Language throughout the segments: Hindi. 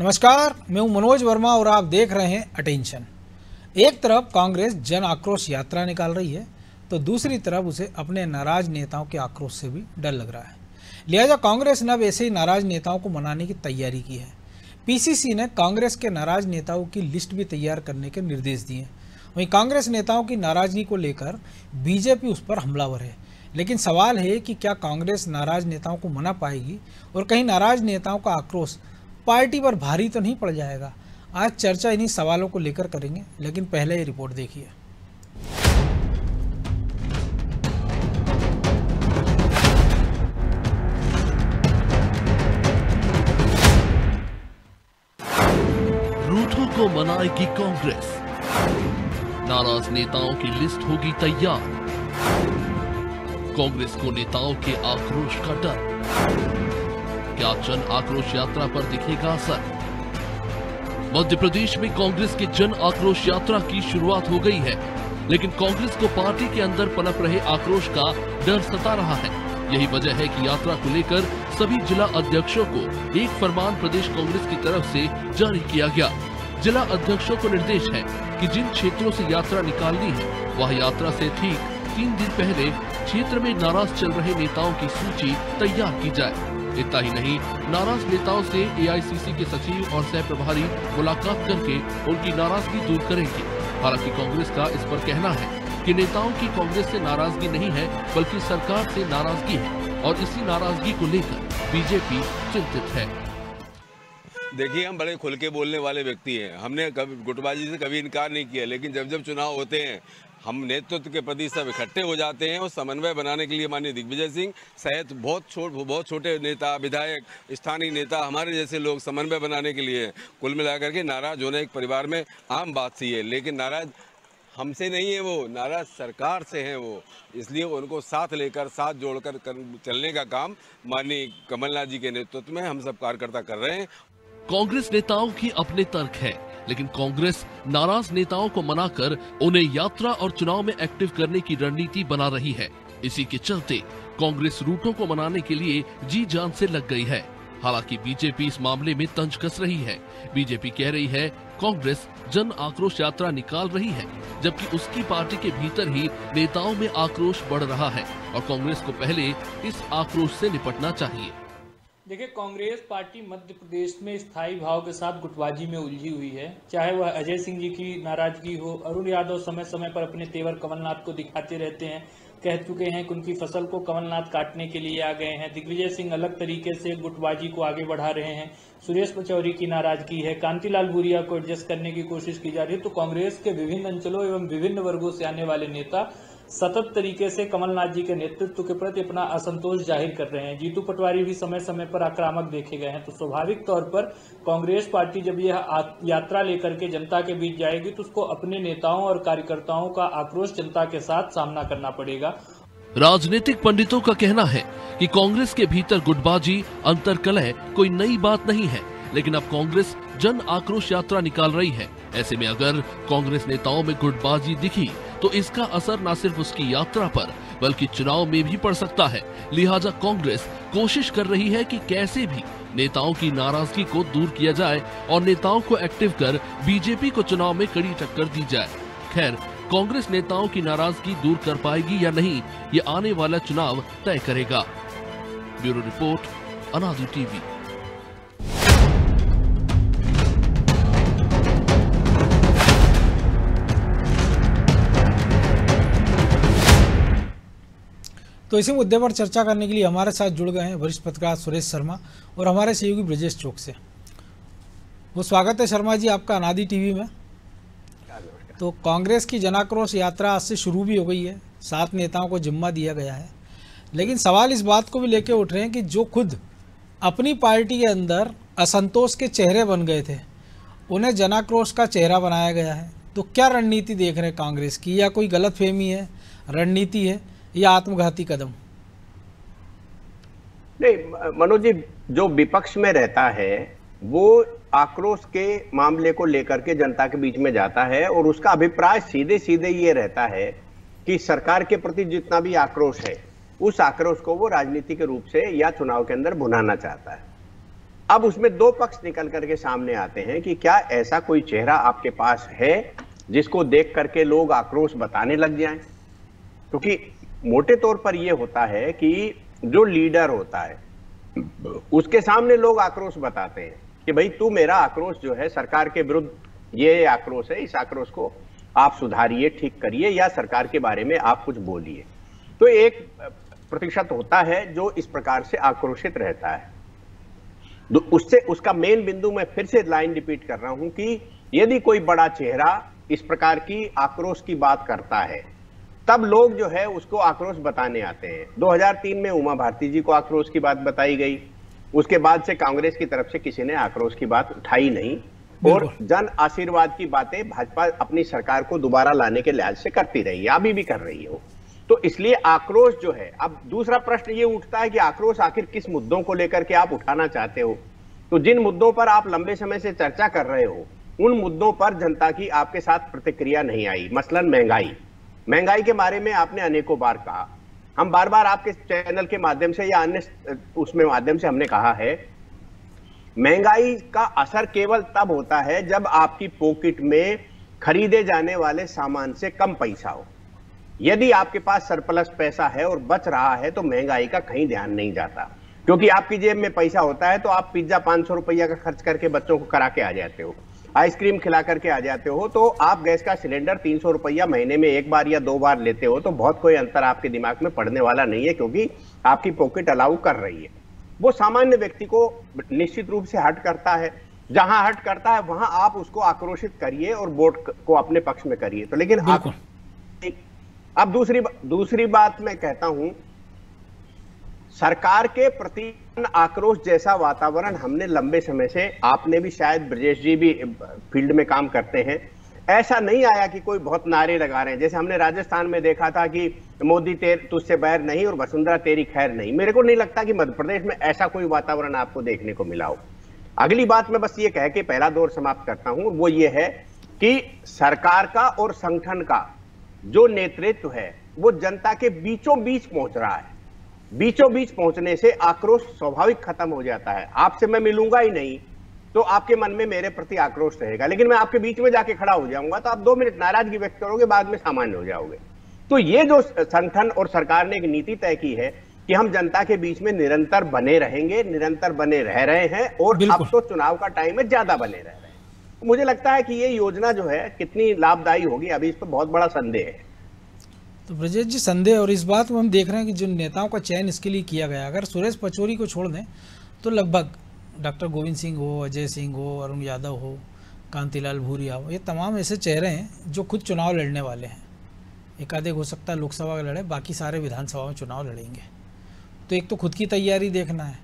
नमस्कार, मैं हूं मनोज वर्मा और आप देख रहे हैं अटेंशन। एक तरफ कांग्रेस जन आक्रोश यात्रा निकाल रही है तो दूसरी तरफ उसे अपने नाराज नेताओं के आक्रोश से भी डर लग रहा है। लिहाजा कांग्रेस ने अब ऐसे ही नाराज नेताओं को मनाने की तैयारी की है। पीसीसी ने कांग्रेस के नाराज नेताओं की लिस्ट भी तैयार करने के निर्देश दिए। वहीं कांग्रेस नेताओं की नाराजगी को लेकर बीजेपी उस पर हमलावर है। लेकिन सवाल है कि क्या कांग्रेस नाराज नेताओं को मना पाएगी और कहीं नाराज नेताओं का आक्रोश पार्टी पर भारी तो नहीं पड़ जाएगा। आज चर्चा इन्हीं सवालों को लेकर करेंगे, लेकिन पहले ये रिपोर्ट देखिए। रूठों को मनाएगी कांग्रेस, नाराज नेताओं की लिस्ट होगी तैयार। कांग्रेस को नेताओं के आक्रोश का डर, क्या जन आक्रोश यात्रा पर दिखेगा असर? मध्य प्रदेश में कांग्रेस की जन आक्रोश यात्रा की शुरुआत हो गई है, लेकिन कांग्रेस को पार्टी के अंदर पनप रहे आक्रोश का डर सता रहा है। यही वजह है कि यात्रा को लेकर सभी जिला अध्यक्षों को एक फरमान प्रदेश कांग्रेस की तरफ से जारी किया गया। जिला अध्यक्षों को निर्देश है कि जिन क्षेत्रों से यात्रा निकालनी है वह यात्रा से ठीक 3 दिन पहले क्षेत्र में नाराज चल रहे नेताओं की सूची तैयार की जाए। इतना ही नहीं, नाराज नेताओं से एआईसीसी के सचिव और सह प्रभारी मुलाकात करके उनकी नाराजगी दूर करेंगे। हालांकि कांग्रेस का इस पर कहना है कि नेताओं की कांग्रेस से नाराजगी नहीं है बल्कि सरकार से नाराजगी है और इसी नाराजगी को लेकर बीजेपी चिंतित है। देखिए, हम बड़े खुल के बोलने वाले व्यक्ति हैं। हमने कभी गुटबाजी से कभी इनकार नहीं किया, लेकिन जब जब चुनाव होते हैं हम नेतृत्व के प्रति सब इकट्ठे हो जाते हैं और समन्वय बनाने के लिए माननीय दिग्विजय सिंह सहित बहुत छोटे नेता, विधायक, स्थानीय नेता, हमारे जैसे लोग समन्वय बनाने के लिए कुल मिलाकर के नाराज होना एक परिवार में आम बात सी है। लेकिन नाराज हमसे नहीं है, वो नाराज सरकार से हैं वो, इसलिए उनको साथ लेकर साथ जोड़कर चलने का काम माननीय कमलनाथ जी के नेतृत्व में हम सब कार्यकर्ता कर रहे हैं। कांग्रेस नेताओं की अपने तर्क है, लेकिन कांग्रेस नाराज नेताओं को मनाकर उन्हें यात्रा और चुनाव में एक्टिव करने की रणनीति बना रही है। इसी के चलते कांग्रेस रूठों को मनाने के लिए जी जान से लग गई है। हालांकि बीजेपी इस मामले में तंज कस रही है। बीजेपी कह रही है कांग्रेस जन आक्रोश यात्रा निकाल रही है, जबकि उसकी पार्टी के भीतर ही नेताओं में आक्रोश बढ़ रहा है और कांग्रेस को पहले इस आक्रोश से निपटना चाहिए। देखिए, कांग्रेस पार्टी मध्य प्रदेश में स्थायी भाव के साथ गुटबाजी में उलझी हुई है। चाहे वह अजय सिंह जी की नाराजगी हो, अरुण यादव समय समय पर अपने तेवर कमलनाथ को दिखाते रहते हैं, कह चुके हैं कि उनकी फसल को कमलनाथ काटने के लिए आ गए हैं। दिग्विजय सिंह अलग तरीके से गुटबाजी को आगे बढ़ा रहे हैं। सुरेश पचौरी की नाराजगी है, कांतिलाल भूरिया को एडजस्ट करने की कोशिश की जा रही है। तो कांग्रेस के विभिन्न अंचलों एवं विभिन्न वर्गों से आने वाले नेता सतत तरीके से कमलनाथ जी के नेतृत्व के प्रति अपना असंतोष जाहिर कर रहे हैं। जीतू पटवारी भी समय समय पर आक्रामक देखे गए हैं। तो स्वाभाविक तौर पर कांग्रेस पार्टी जब यह यात्रा लेकर के जनता के बीच जाएगी तो उसको अपने नेताओं और कार्यकर्ताओं का आक्रोश जनता के साथ सामना करना पड़ेगा। राजनीतिक पंडितों का कहना है कि कांग्रेस के भीतर गुटबाजी, अंतर्कलह कोई नई बात नहीं है, लेकिन अब कांग्रेस जन आक्रोश यात्रा निकाल रही है। ऐसे में अगर कांग्रेस नेताओं में गुटबाजी दिखी तो इसका असर न सिर्फ उसकी यात्रा पर बल्कि चुनाव में भी पड़ सकता है। लिहाजा कांग्रेस कोशिश कर रही है कि कैसे भी नेताओं की नाराजगी को दूर किया जाए और नेताओं को एक्टिव कर बीजेपी को चुनाव में कड़ी टक्कर दी जाए। खैर, कांग्रेस नेताओं की नाराजगी दूर कर पाएगी या नहीं, ये आने वाला चुनाव तय करेगा। ब्यूरो रिपोर्ट, अनादि टीवी। तो इसी मुद्दे पर चर्चा करने के लिए हमारे साथ जुड़ गए हैं वरिष्ठ पत्रकार सुरेश शर्मा और हमारे सहयोगी ब्रजेश चौक से। वो स्वागत है शर्मा जी आपका अनादि टीवी में। तो कांग्रेस की जनाक्रोश यात्रा आज से शुरू भी हो गई है, 7 नेताओं को जिम्मा दिया गया है, लेकिन सवाल इस बात को भी लेके उठ रहे हैं कि जो खुद अपनी पार्टी के अंदर असंतोष के चेहरे बन गए थे उन्हें जनाक्रोश का चेहरा बनाया गया है। तो क्या रणनीति देख रहे हैं कांग्रेस की, या कोई गलतफहमी है, रणनीति है या आत्मघाती कदम? नहीं मनोज जी, जो विपक्ष में रहता है वो आक्रोश के मामले को लेकर के जनता के बीच में जाता है और उसका अभिप्राय सीधे सीधे ये रहता है कि सरकार के प्रति जितना भी आक्रोश है उस आक्रोश को वो राजनीति के रूप से या चुनाव के अंदर भुनाना चाहता है। अब उसमें दो पक्ष निकल करके सामने आते हैं कि क्या ऐसा कोई चेहरा आपके पास है जिसको देख करके लोग आक्रोश बताने लग जाएं? क्योंकि मोटे तौर पर यह होता है कि जो लीडर होता है उसके सामने लोग आक्रोश बताते हैं कि भाई तू मेरा आक्रोश जो है सरकार के विरुद्ध ये आक्रोश है, इस आक्रोश को आप सुधारिए, ठीक करिए, या सरकार के बारे में आप कुछ बोलिए। तो एक प्रतिशत होता है जो इस प्रकार से आक्रोशित रहता है। उससे उसका मेन बिंदु मैं फिर से लाइन रिपीट कर रहा हूं कि यदि कोई बड़ा चेहरा इस प्रकार की आक्रोश की बात करता है तब लोग जो है उसको आक्रोश बताने आते हैं। 2003 में उमा भारती जी को आक्रोश की बात बताई गई, उसके बाद से कांग्रेस की तरफ से किसी ने आक्रोश की बात उठाई नहीं, और जन आशीर्वाद की बातें भाजपा अपनी सरकार को दोबारा लाने के लिहाज से करती रही है, अभी भी कर रही हो। तो इसलिए आक्रोश जो है, अब दूसरा प्रश्न ये उठता है कि आक्रोश आखिर किस मुद्दों को लेकर के आप उठाना चाहते हो। तो जिन मुद्दों पर आप लंबे समय से चर्चा कर रहे हो उन मुद्दों पर जनता की आपके साथ प्रतिक्रिया नहीं आई। मसलन महंगाई के बारे में आपने अनेकों बार कहा, हम बार बार आपके चैनल के माध्यम से या अन्य उसमें माध्यम से हमने कहा है, महंगाई का असर केवल तब होता है जब आपकी पॉकेट में खरीदे जाने वाले सामान से कम पैसा हो। यदि आपके पास सरप्लस पैसा है और बच रहा है तो महंगाई का कहीं ध्यान नहीं जाता, क्योंकि आपकी जेब में पैसा होता है तो आप पिज्जा 500 रुपया का खर्च करके बच्चों को करा के आ जाते हो, आइसक्रीम खिला करके आ जाते हो, तो आप गैस का सिलेंडर 300 रुपया महीने में एक बार या दो बार लेते हो तो बहुत कोई अंतर आपके दिमाग में पड़ने वाला नहीं है, क्योंकि आपकी पॉकेट अलाउ कर रही है। वो सामान्य व्यक्ति को निश्चित रूप से हर्ट करता है, जहां हर्ट करता है वहां आप उसको आक्रोशित करिए और वोट को अपने पक्ष में करिए। तो लेकिन अब दूसरी बात मैं कहता हूं, सरकार के प्रति आक्रोश जैसा वातावरण हमने लंबे समय से, आपने भी शायद, ब्रजेश जी भी फील्ड में काम करते हैं, ऐसा नहीं आया कि कोई बहुत नारे लगा रहे हैं। जैसे हमने राजस्थान में देखा था कि मोदी तुझसे बैर नहीं और वसुंधरा तेरी खैर नहीं। मेरे को नहीं लगता कि मध्य प्रदेश में ऐसा कोई वातावरण आपको देखने को मिला हो। अगली बात मैं बस ये कह के पहला दौर समाप्त करता हूं, वो ये है कि सरकार का और संगठन का जो नेतृत्व है वो जनता के बीचों बीच पहुंच रहा है। बीचों बीच पहुंचने से आक्रोश स्वाभाविक खत्म हो जाता है। आपसे मैं मिलूंगा ही नहीं तो आपके मन में मेरे प्रति आक्रोश रहेगा, लेकिन मैं आपके बीच में जाके खड़ा हो जाऊंगा तो आप 2 मिनट नाराजगी व्यक्त करोगे, बाद में सामान्य हो जाओगे। तो ये जो संगठन और सरकार ने एक नीति तय की है कि हम जनता के बीच में निरंतर बने रहेंगे, निरंतर बने रह रहे हैं, और अब तो चुनाव का टाइम है, ज्यादा बने रह रहे हैं। मुझे लगता है कि ये योजना जो है कितनी लाभदायी होगी, अभी इस पर बहुत बड़ा संदेह है। तो ब्रजेश जी, संदेह, और इस बात में हम देख रहे हैं कि जो नेताओं का चयन इसके लिए किया गया, अगर सुरेश पचौरी को छोड़ दें तो लगभग डॉक्टर गोविंद सिंह हो, अजय सिंह हो, अरुण यादव हो, कांतिलाल भूरिया हो, ये तमाम ऐसे चेहरे हैं जो खुद चुनाव लड़ने वाले हैं। एक आधे हो सकता है लोकसभा का लड़े, बाकी सारे विधानसभा में चुनाव लड़ेंगे। तो एक तो खुद की तैयारी देखना है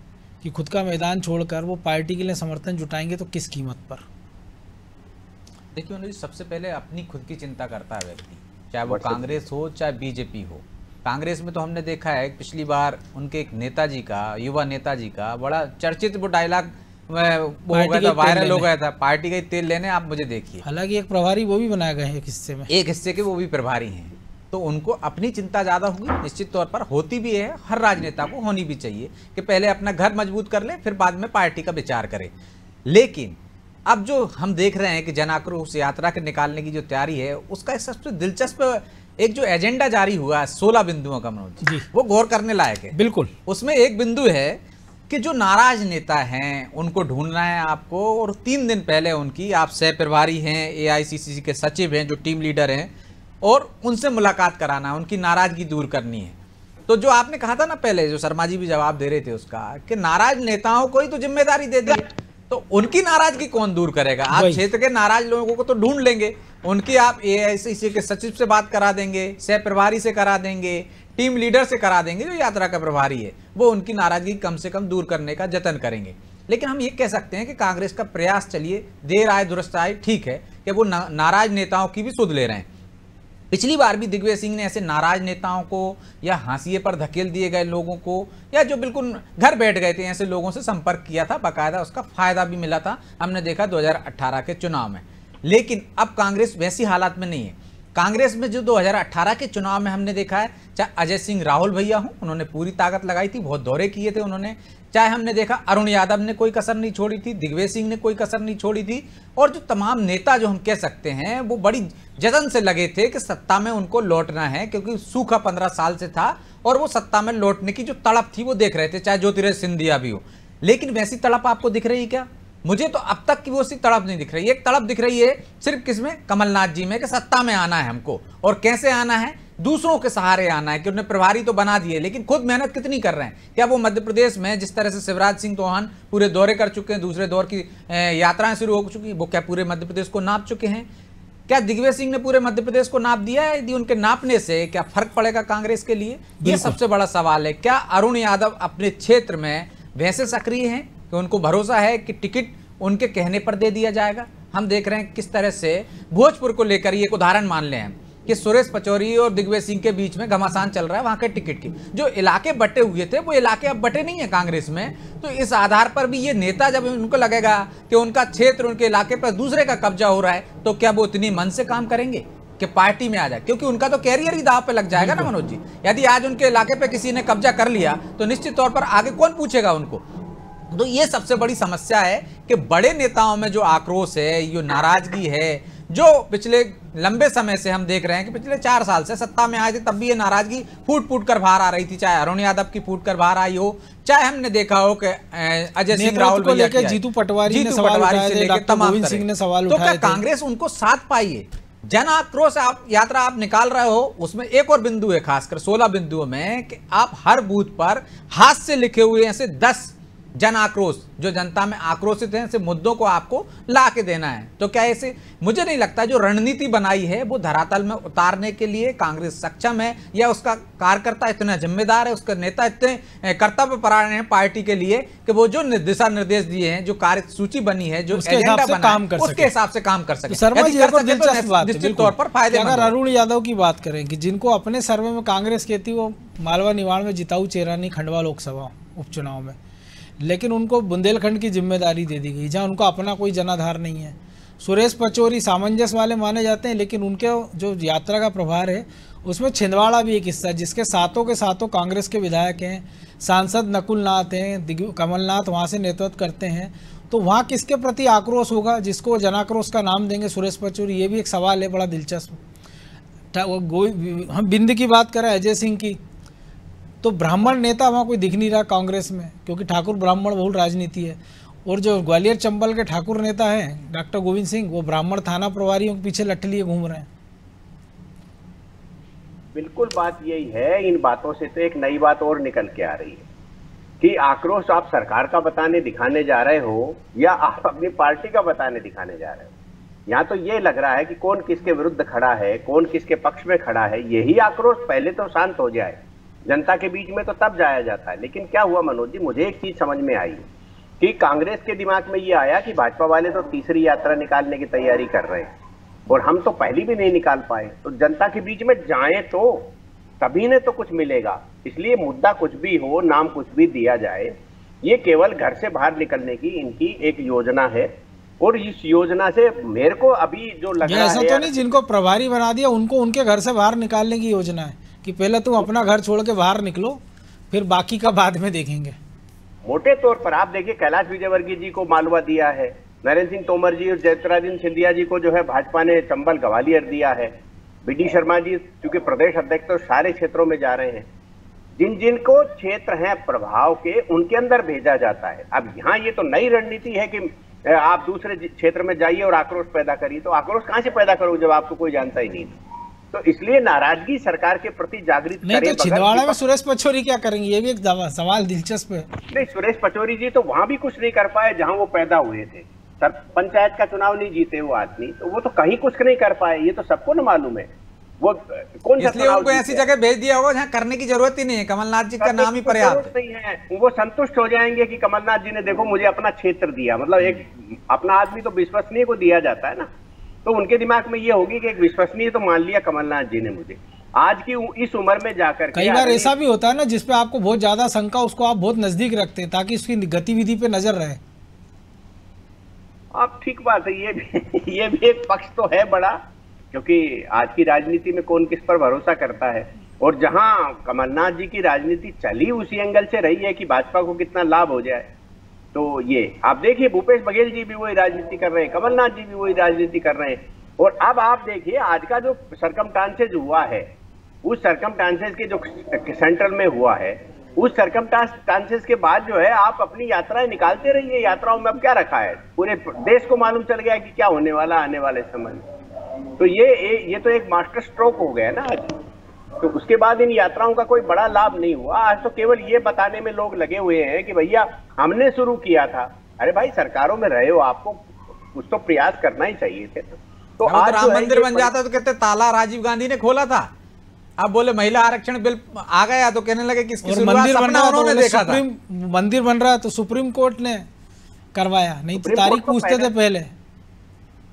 कि खुद का मैदान छोड़कर वो पार्टी के लिए समर्थन जुटाएंगे तो किस कीमत पर। देखिए मनोज, सबसे पहले अपनी खुद की चिंता करता है व्यक्ति, चाहे वो कांग्रेस हो चाहे बीजेपी हो। कांग्रेस में तो हमने देखा है पिछली बार उनके एक नेताजी का, युवा नेताजी का बड़ा चर्चित वो डायलॉग वो हो गया था, वायरल हो गया था, पार्टी का ही तेल लेने आप मुझे देखिए। हालांकि एक प्रभारी वो भी बनाए गए हैं, एक हिस्से के वो भी प्रभारी हैं। तो उनको अपनी चिंता ज़्यादा होगी, निश्चित तौर पर होती भी है, हर राजनेता को होनी भी चाहिए कि पहले अपना घर मजबूत कर ले, फिर बाद में पार्टी का विचार करे। लेकिन अब जो हम देख रहे हैं कि जन आक्रोश यात्रा के निकालने की जो तैयारी है, उसका एक सबसे दिलचस्प एक जो एजेंडा जारी हुआ है 16 बिंदुओं का मनोज, वो गौर करने लायक है। बिल्कुल। उसमें एक बिंदु है कि जो नाराज नेता हैं उनको ढूंढना है आपको, और 3 दिन पहले उनकी आप सह प्रभारी हैं, AICC के सचिव हैं, जो टीम लीडर हैं, और उनसे मुलाकात कराना है, उनकी नाराजगी दूर करनी है। तो जो आपने कहा था ना पहले, जो शर्मा जी भी जवाब दे रहे थे उसका, कि नाराज नेताओं को ही तो जिम्मेदारी दे दी, तो उनकी नाराजगी कौन दूर करेगा? आप क्षेत्र के नाराज लोगों को तो ढूंढ लेंगे, उनकी आप AICC के सचिव से बात करा देंगे, सह प्रभारी से करा देंगे, टीम लीडर से करा देंगे, जो यात्रा का प्रभारी है, वो उनकी नाराजगी कम से कम दूर करने का जतन करेंगे। लेकिन हम ये कह सकते हैं कि कांग्रेस का प्रयास, चलिए देर आए दुरुस्त आए, ठीक है कि वो नाराज नेताओं की भी सुध ले रहे हैं। पिछली बार भी दिग्विजय सिंह ने ऐसे नाराज नेताओं को या हाशिए पर धकेल दिए गए लोगों को, या जो बिल्कुल घर बैठ गए थे, ऐसे लोगों से संपर्क किया था, बाकायदा उसका फायदा भी मिला था, हमने देखा 2018 के चुनाव में। लेकिन अब कांग्रेस वैसी हालात में नहीं है। कांग्रेस में जो 2018 के चुनाव में हमने देखा है, चाहे अजय सिंह राहुल भैया हों, उन्होंने पूरी ताकत लगाई थी, बहुत दौरे किए थे उन्होंने, चाहे हमने देखा अरुण यादव ने कोई कसर नहीं छोड़ी थी, दिग्विजय सिंह ने कोई कसर नहीं छोड़ी थी, और जो तमाम नेता जो हम कह सकते हैं वो बड़ी जतन से लगे थे कि सत्ता में उनको लौटना है, क्योंकि सूखा 15 साल से था और वो सत्ता में लौटने की जो तड़प थी वो देख रहे थे, चाहे ज्योतिरादित्य सिंधिया भी हो। लेकिन वैसी तड़प आपको दिख रही है क्या? मुझे तो अब तक की वो सी तड़प नहीं दिख रही। एक तड़प दिख रही है सिर्फ किसमें? कमलनाथ जी में, कि सत्ता में आना है हमको, और कैसे आना है? दूसरों के सहारे आना है, कि उन्हें प्रभारी तो बना दिए, लेकिन खुद मेहनत कितनी कर रहे हैं? क्या वो मध्य प्रदेश में जिस तरह से शिवराज सिंह चौहान पूरे दौरे कर चुके हैं, दूसरे दौर की यात्राएं शुरू हो चुकी, वो क्या पूरे मध्य प्रदेश को नाप चुके हैं? क्या दिग्विजय सिंह ने पूरे मध्य प्रदेश को नाप दिया है? यदि उनके नापने से क्या फर्क पड़ेगा कांग्रेस के लिए? ये सबसे बड़ा सवाल है। क्या अरुण यादव अपने क्षेत्र में वैसे सक्रिय हैं कि उनको भरोसा है कि टिकट उनके कहने पर दे दिया जाएगा? हम देख रहे हैं किस तरह से भोजपुर को लेकर, ये एक उदाहरण मान लें हम, कि सुरेश पचौरी और दिग्विजय सिंह के बीच में घमासान चल रहा है वहां के टिकट की। जो इलाके बटे हुए थे वो इलाके अब बटे नहीं है कांग्रेस में, तो इस आधार पर भी ये नेता, जब उनको लगेगा कि उनका क्षेत्र, उनके इलाके पर दूसरे का कब्जा हो रहा है, तो क्या वो इतनी मन से काम करेंगे कि पार्टी में आ जाए? क्योंकि उनका तो कैरियर ही दांव पे लग जाएगा ना मनोज जी। यदि आज उनके इलाके पे किसी ने कब्जा कर लिया तो निश्चित तौर पर आगे कौन पूछेगा उनको? तो ये सबसे बड़ी समस्या है कि बड़े नेताओं में जो आक्रोश है, ये नाराजगी है, जो पिछले लंबे समय से हम देख रहे हैं कि पिछले 4 साल से सत्ता में आए थे तब भी ये नाराजगी फूट फूट कर बाहर आ रही थी, चाहे अरुण यादव की फूट कर बाहर आई हो, चाहे हमने देखा हो कि अजय सिंह राहुल को लेकर जीतू पटवारी ने सवाल उठाए थे, डॉक्टर गोविंद सिंह ने सवाल उठाए थे। तो क्या कांग्रेस उनको साथ पाई है? जन आक्रोश यात्रा आप निकाल रहे हो, उसमें एक और बिंदु है, खासकर 16 बिंदुओं में, कि आप हर बूथ पर हाथ से लिखे हुए ऐसे 10 जन आक्रोश, जो जनता में आक्रोशित हैं, ऐसे मुद्दों को आपको ला के देना है। तो क्या ऐसे, मुझे नहीं लगता जो रणनीति बनाई है वो धरातल में उतारने के लिए कांग्रेस सक्षम है, या उसका कार्यकर्ता इतना जिम्मेदार है, उसके नेता इतने कर्तव्य परायण हैं पार्टी के लिए कि वो जो दिशा निर्देश दिए हैं, जो कार्य सूची बनी है, जो एजेंडा बना है, उसके हिसाब से काम कर सके। शर्मा जी, निश्चित तौर पर फायदे। अगर अरुण यादव की बात करें कि जिनको अपने सर्वे में कांग्रेस कहती, वो मालवा निवाड़ में जिताऊ चेरानी खंडवा लोकसभा उपचुनाव में, लेकिन उनको बुंदेलखंड की जिम्मेदारी दे दी गई, जहां उनको अपना कोई जनाधार नहीं है। सुरेश पचौरी सामंजस्य वाले माने जाते हैं, लेकिन उनके जो यात्रा का प्रभार है उसमें छिंदवाड़ा भी एक हिस्सा है, जिसके सातों के सातों कांग्रेस के विधायक हैं, सांसद नकुल नाथ हैं, कमलनाथ वहाँ से नेतृत्व करते हैं। तो वहाँ किसके प्रति आक्रोश होगा, जिसको जनाक्रोश का नाम देंगे सुरेश पचौरी? ये भी एक सवाल है बड़ा दिलचस्प। हम बिंद की बात करें, अजय सिंह की, तो ब्राह्मण नेता वहाँ कोई दिख नहीं रहा कांग्रेस में, क्योंकि ठाकुर ब्राह्मण बहुल राजनीति है। और जो ग्वालियर चंबल के ठाकुर नेता हैं डॉक्टर गोविंद सिंह, वो ब्राह्मण थाना प्रभारियों के पीछे लट्ठ लिए घूम रहे हैं। बिल्कुल बात यही है। इन बातों से तो एक नई बात और निकल के आ रही है कि आक्रोश आप सरकार का बताने दिखाने जा रहे हो या आप अपनी पार्टी का बताने दिखाने जा रहे हो। यहाँ तो ये लग रहा है कि कौन किसके विरुद्ध खड़ा है, कौन किसके पक्ष में खड़ा है। यही आक्रोश पहले तो शांत हो जाए, जनता के बीच में तो तब जाया जाता है। लेकिन क्या हुआ मनोज जी, मुझे एक चीज समझ में आई कि कांग्रेस के दिमाग में ये आया कि भाजपा वाले तो तीसरी यात्रा निकालने की तैयारी कर रहे हैं और हम तो पहली भी नहीं निकाल पाए, तो जनता के बीच में जाएं तो तभी ने तो कुछ मिलेगा। इसलिए मुद्दा कुछ भी हो, नाम कुछ भी दिया जाए, ये केवल घर से बाहर निकलने की इनकी एक योजना है। और इस योजना से मेरे को अभी जो लग रहा है, ऐसा तो नहीं जिनको प्रभारी बना दिया उनको उनके घर से बाहर निकालने की योजना है कि पहले तुम अपना घर छोड़ के बाहर निकलो, फिर बाकी का बाद में देखेंगे। मोटे तौर पर आप देखिए, कैलाश विजयवर्गीय जी को मालवा दिया है, नरेंद्र सिंह तोमर जी और ज्योतिरादित्य सिंधिया जी को जो है भाजपा ने चंबल ग्वालियर दिया है। बीडी शर्मा जी चूंकि प्रदेश अध्यक्ष तो सारे क्षेत्रों में जा रहे हैं। जिन जिन को क्षेत्र हैं प्रभाव के, उनके अंदर भेजा जाता है। अब यहाँ ये तो नई रणनीति है कि आप दूसरे क्षेत्र में जाइए और आक्रोश पैदा करिए। तो आक्रोश कहाँ से पैदा करोगे जब आपको कोई जानता ही नहीं? तो इसलिए नाराजगी सरकार के प्रति जागृत नहीं। तो छिंदवाड़ा में सुरेश पचौरी क्या करेंगे, ये भी एक सवाल दिलचस्प है। नहीं, सुरेश पचौरी जी तो वहां भी कुछ नहीं कर पाए जहां वो पैदा हुए थे। सर पंचायत का चुनाव नहीं जीते वो आदमी, तो वो तो कहीं कुछ नहीं कर पाए, ये तो सबको न मालूम है। वो कौन सा इसलिए उनको ऐसी जगह भेज दिया होगा जहाँ करने की जरूरत ही नहीं है। कमलनाथ जी का नाम ही पर्याप्त नहीं है। वो संतुष्ट हो जाएंगे कि कमलनाथ जी ने देखो मुझे अपना क्षेत्र दिया, मतलब एक अपना आदमी तो विश्वसनीय को दिया जाता है ना, तो उनके दिमाग में ये होगी कि एक विश्वसनीय तो मान लिया कमलनाथ जी ने मुझे। आज की इस उम्र में जाकर कई बार ऐसा भी होता है ना, जिसपे आपको बहुत ज्यादा शंका, उसको आप बहुत नजदीक रखते हैं ताकि उसकी गतिविधि पे नजर रहे। आप ठीक बात है, ये भी एक पक्ष तो है बड़ा क्योंकि आज की राजनीति में कौन किस पर भरोसा करता है। और जहां कमलनाथ जी की राजनीति चली उसी एंगल से रही है कि भाजपा को कितना लाभ हो जाए। तो ये आप देखिए, भूपेश बघेल जी भी वही राजनीति कर रहे हैं, कमलनाथ जी भी वही राजनीति कर रहे हैं। और अब आप देखिए आज का जो सरकमस्टांसेस हुआ है, उस सरकमस्टांसेस के जो सेंट्रल में हुआ है, उस सरकमस्टांसेस के बाद जो है आप अपनी यात्राएं निकालते रहिए। यात्राओं में अब क्या रखा है, पूरे देश को मालूम चल गया कि क्या होने वाला आने वाले समय में। तो ये तो एक मास्टर स्ट्रोक हो गया ना आज। तो उसके बाद इन यात्राओं का कोई बड़ा लाभ नहीं हुआ। आज तो केवल ये बताने में लोग लगे हुए हैं कि भैया हमने शुरू किया था। अरे भाई, सरकारों में रहे हो, आपको कुछ तो प्रयास करना ही चाहिए थे। तो आज राम मंदिर बन जाता तो कहते ताला राजीव गांधी ने खोला था। अब बोले महिला आरक्षण बिल आ गया तो कहने लगे कि इसकी शुरुआत सपना उन्होंने देखा था। मंदिर बन रहा है तो सुप्रीम कोर्ट ने करवाया, नहीं तो तारीख पूछते थे पहले।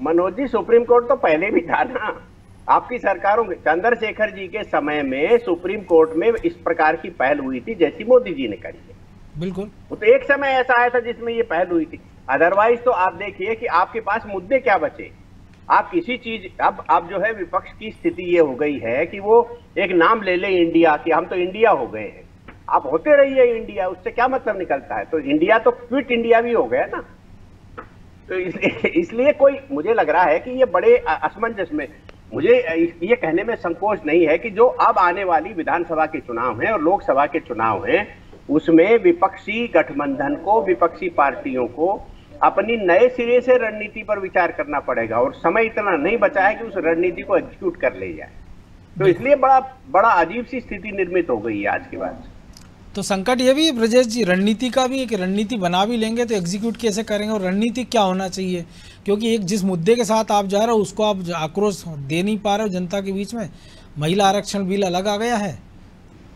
मनोज जी, सुप्रीम कोर्ट तो पहले भी था ना। आपकी सरकारों के चंद्रशेखर जी के समय में सुप्रीम कोर्ट में इस प्रकार की पहल हुई थी जैसी मोदी जी ने करी है। बिल्कुल, वो तो एक समय ऐसा आया था जिसमें ये पहल हुई थी। अदरवाइज तो आप देखिए कि आपके पास मुद्दे क्या बचे। आप किसी चीज, अब जो है विपक्ष की स्थिति ये हो गई है कि वो एक नाम ले ले इंडिया की, हम तो इंडिया हो गए हैं। आप होते रहिए इंडिया, उससे क्या मतलब निकलता है। तो इंडिया तो क्विट इंडिया भी हो गया ना। तो इसलिए कोई, मुझे लग रहा है कि ये बड़े असमंजस में, मुझे ये कहने में संकोच नहीं है कि जो अब आने वाली विधानसभा के चुनाव हैं और लोकसभा के चुनाव हैं, उसमें विपक्षी गठबंधन को, विपक्षी पार्टियों को अपनी नए सिरे से रणनीति पर विचार करना पड़ेगा। और समय इतना नहीं बचा है कि उस रणनीति को एग्जीक्यूट कर ले जाए। तो इसलिए बड़ा अजीब सी स्थिति निर्मित हो गई है आज के बाद। तो संकट ये भी है ब्रजेश जी, रणनीति का भी है कि रणनीति बना भी लेंगे तो एग्जीक्यूट कैसे करेंगे, और रणनीति क्या होना चाहिए। क्योंकि एक जिस मुद्दे के साथ आप जा रहे हो उसको आप आक्रोश दे नहीं पा रहे हो जनता के बीच में। महिला आरक्षण बिल अलग आ गया है।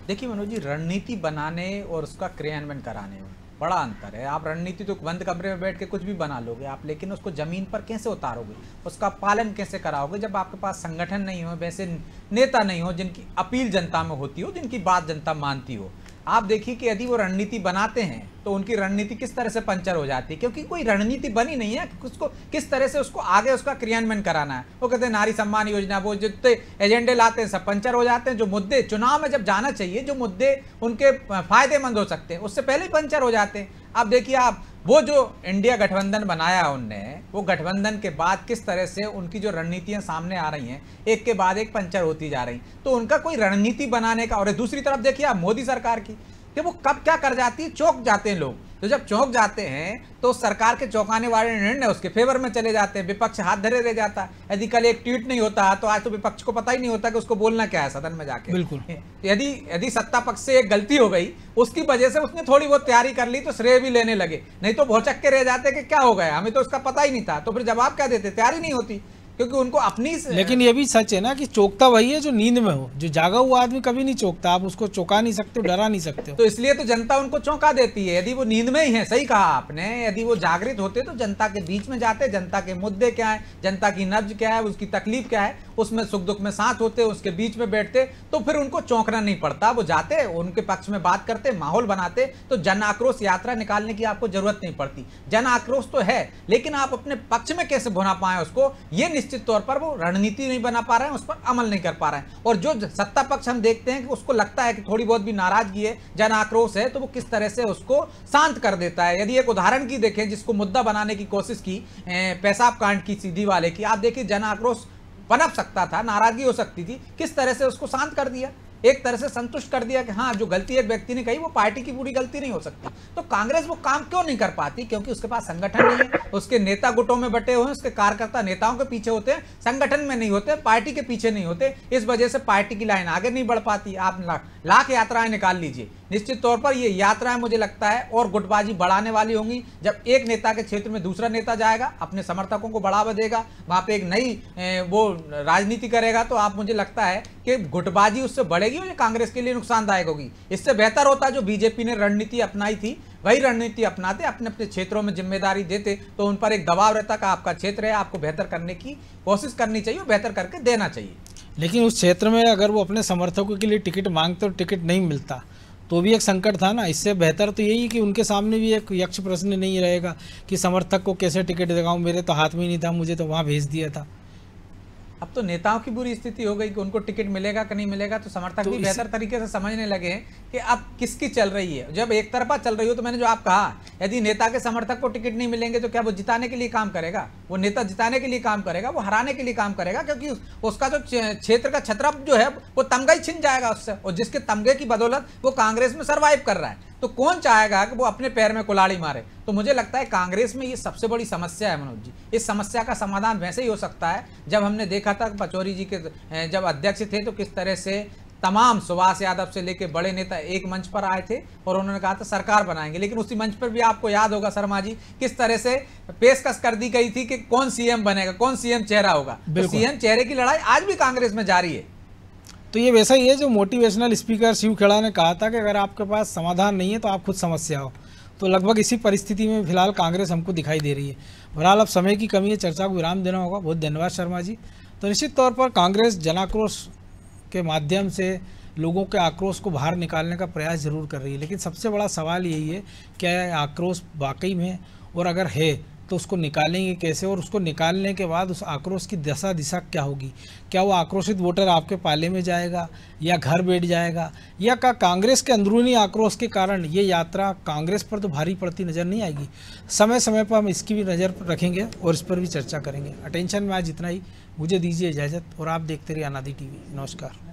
देखिए मनोज जी, रणनीति बनाने और उसका क्रियान्वयन कराने में बड़ा अंतर है। आप रणनीति तो बंद कमरे में बैठ के कुछ भी बना लोगे आप, लेकिन उसको जमीन पर कैसे उतारोगे, उसका पालन कैसे कराओगे जब आपके पास संगठन नहीं हो, वैसे नेता नहीं हो जिनकी अपील जनता में होती हो, जिनकी बात जनता मानती हो। आप देखिए कि यदि वो रणनीति बनाते हैं तो उनकी रणनीति किस तरह से पंचर हो जाती है, क्योंकि कोई रणनीति बनी नहीं है उसको किस तरह से उसको आगे उसका क्रियान्वयन कराना है। वो कहते हैं नारी सम्मान योजना, वो जितने एजेंडे लाते हैं सब पंचर हो जाते हैं। जो मुद्दे चुनाव में जब जाना चाहिए, जो मुद्दे उनके फायदेमंद हो सकते हैं, उससे पहले ही पंचर हो जाते हैं। अब देखिए आप, वो जो इंडिया गठबंधन बनाया उनने, वो गठबंधन के बाद किस तरह से उनकी जो रणनीतियां सामने आ रही हैं, एक के बाद एक पंचर होती जा रही। तो उनका कोई रणनीति बनाने का, और दूसरी तरफ देखिए आप मोदी सरकार की, कि वो कब क्या कर जाती है, चौंक जाते हैं लोग। तो जब चौंक जाते हैं तो सरकार के चौंकाने वाले निर्णय उसके फेवर में चले जाते हैं, विपक्ष हाथ धरे रह जाता है। यदि कल एक ट्वीट नहीं होता तो आज तो विपक्ष को पता ही नहीं होता कि उसको बोलना क्या है सदन में जाके। बिल्कुल, यदि सत्ता पक्ष से एक गलती हो गई, उसकी वजह से उसने थोड़ी बहुत तैयारी कर ली तो श्रेय भी लेने लगे, नहीं तो भौचक के रह जाते कि क्या हो गया, हमें तो उसका पता ही नहीं था। तो फिर जवाब क्या देते, तैयारी नहीं होती, क्योंकि उनको अपनी। लेकिन ये भी सच है ना कि चौकता वही है जो नींद में हो। जो जागा हुआ आदमी कभी नहीं चौकता, आप उसको चौंका नहीं सकते, डरा नहीं सकते। तो इसलिए तो जनता उनको चौंका देती है। यदि वो नींद में ही है, सही कहा आपने, यदि वो जागृत होते तो जनता के बीच में जाते, जनता के मुद्दे क्या है, जनता की नब्ज क्या है, उसकी तकलीफ क्या है, उसमें सुख दुख में साथ होते, उसके बीच में बैठते, तो फिर उनको चौंकना नहीं पड़ता। वो जाते, उनके पक्ष में बात करते, माहौल बनाते, तो जन आक्रोश यात्रा निकालने की आपको जरूरत नहीं पड़ती। जन आक्रोश तो है, लेकिन आप अपने पक्ष में कैसे भुना पाए उसको, ये निश्चित तौर पर वो रणनीति नहीं बना पा रहे हैं, उस पर अमल नहीं कर पा रहे हैं। और जो सत्ता पक्ष हम देखते हैं कि उसको लगता है कि थोड़ी बहुत भी नाराजगी है, जन आक्रोश है, तो वो किस तरह से उसको शांत कर देता है। यदि एक उदाहरण की देखें जिसको मुद्दा बनाने की कोशिश की, पेशाब कांड की, सीधी वाले की, आप देखिए जन आक्रोश पनप सकता था, नाराजगी हो सकती थी, किस तरह से उसको शांत कर दिया, एक तरह से संतुष्ट कर दिया कि हाँ, जो गलती एक व्यक्ति ने कही वो पार्टी की पूरी गलती नहीं हो सकती। तो कांग्रेस वो काम क्यों नहीं कर पाती, क्योंकि उसके पास संगठन नहीं है, उसके नेता गुटों में बटे हुए हैं, उसके कार्यकर्ता नेताओं के पीछे होते हैं, संगठन में नहीं होते, पार्टी के पीछे नहीं होते। इस वजह से पार्टी की लाइन आगे नहीं बढ़ पाती। आप लाख यात्राएं निकाल लीजिए, निश्चित तौर पर ये यात्राएं मुझे लगता है और गुटबाजी बढ़ाने वाली होंगी। जब एक नेता के क्षेत्र में दूसरा नेता जाएगा, अपने समर्थकों को बढ़ावा देगा, वहां पे एक नई वो राजनीति करेगा, तो आप, मुझे लगता है कि गुटबाजी उससे बढ़ेगी और ये कांग्रेस के लिए नुकसानदायक होगी। इससे बेहतर होता जो बीजेपी ने रणनीति अपनाई थी, वही रणनीति अपनाते, अपने अपने क्षेत्रों में जिम्मेदारी देते, तो उन पर एक दबाव रहता कि आपका क्षेत्र है, आपको बेहतर करने की कोशिश करनी चाहिए, बेहतर करके देना चाहिए। लेकिन उस क्षेत्र में अगर वो अपने समर्थकों के लिए टिकट मांगते और टिकट नहीं मिलता तो भी एक संकट था ना। इससे बेहतर तो यही कि उनके सामने भी एक यक्ष प्रश्न नहीं रहेगा कि समर्थक को कैसे टिकट दिखाऊं, मेरे तो हाथ में नहीं था, मुझे तो वहाँ भेज दिया था। अब तो नेताओं की बुरी स्थिति हो गई कि उनको टिकट मिलेगा कि नहीं मिलेगा, तो समर्थक भी बेहतर तरीके से समझने लगे कि अब किसकी चल रही है। जब एक तरफा चल रही हो तो मैंने जो आप कहा, यदि नेता के समर्थक को टिकट नहीं मिलेंगे तो क्या वो जिताने के लिए काम करेगा? वो नेता जिताने के लिए काम करेगा, वो हराने के लिए काम करेगा, क्योंकि उसका जो क्षेत्र का छतरा जो है वो तमगा ही छिन जाएगा उससे, और जिसके तमगे की बदौलत वो कांग्रेस में सर्वाइव कर रहा है। तो कौन चाहेगा कि वो अपने पैर में कुल्हाड़ी मारे? तो मुझे लगता है कांग्रेस में ये सबसे बड़ी समस्या है मनोज जी। इस समस्या का समाधान वैसे ही हो सकता है जब हमने देखा था पचौरी जी के जब अध्यक्ष थे तो किस तरह से तमाम सुभाष यादव से लेकर बड़े नेता एक मंच पर आए थे और उन्होंने कहा था सरकार बनाएंगे, लेकिन उसी मंच पर भी आपको याद होगा शर्मा जी किस तरह से पेशकश कर दी गई थी कि कौन सीएम बनेगा, कौन सीएम चेहरा होगा। तो सीएम चेहरे की लड़ाई आज भी कांग्रेस में जारी है। तो ये वैसा ही है जो मोटिवेशनल स्पीकर शिव खेड़ा ने कहा था कि अगर आपके पास समाधान नहीं है तो आप खुद समस्या हो। तो लगभग इसी परिस्थिति में फिलहाल कांग्रेस हमको दिखाई दे रही है। बहरहाल अब समय की कमी है, चर्चा को विराम देना होगा। बहुत धन्यवाद शर्मा जी। तो निश्चित तौर पर कांग्रेस जन आक्रोश के माध्यम से लोगों के आक्रोश को बाहर निकालने का प्रयास जरूर कर रही है, लेकिन सबसे बड़ा सवाल यही है क्या आक्रोश वाकई में, और अगर है तो उसको निकालेंगे कैसे, और उसको निकालने के बाद उस आक्रोश की दिशा क्या होगी? क्या वो आक्रोशित वोटर आपके पाले में जाएगा या घर बैठ जाएगा, या क्या कांग्रेस के अंदरूनी आक्रोश के कारण ये यात्रा कांग्रेस पर तो भारी पड़ती नज़र नहीं आएगी? समय समय पर हम इसकी भी नज़र रखेंगे और इस पर भी चर्चा करेंगे। अटेंशन में आज इतना ही। मुझे दीजिए इजाज़त और आप देखते रहिए अनादि टीवी। नमस्कार।